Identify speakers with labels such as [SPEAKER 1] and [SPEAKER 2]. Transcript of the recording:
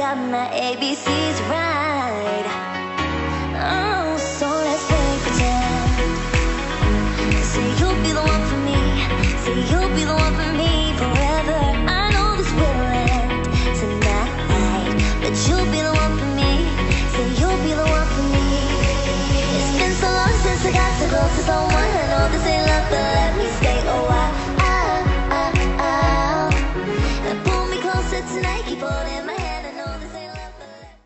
[SPEAKER 1] got my ABCs right. Oh, so let's play pretend. Say you'll be the one for me. Say you'll be the one for me forever. I know this will end tonight, but you'll be the one for me. Say you'll be the one for me. It's been so long since I got to go to someone. I know this ain't love, but let me stay a while. And pull me closer tonight, keep holding my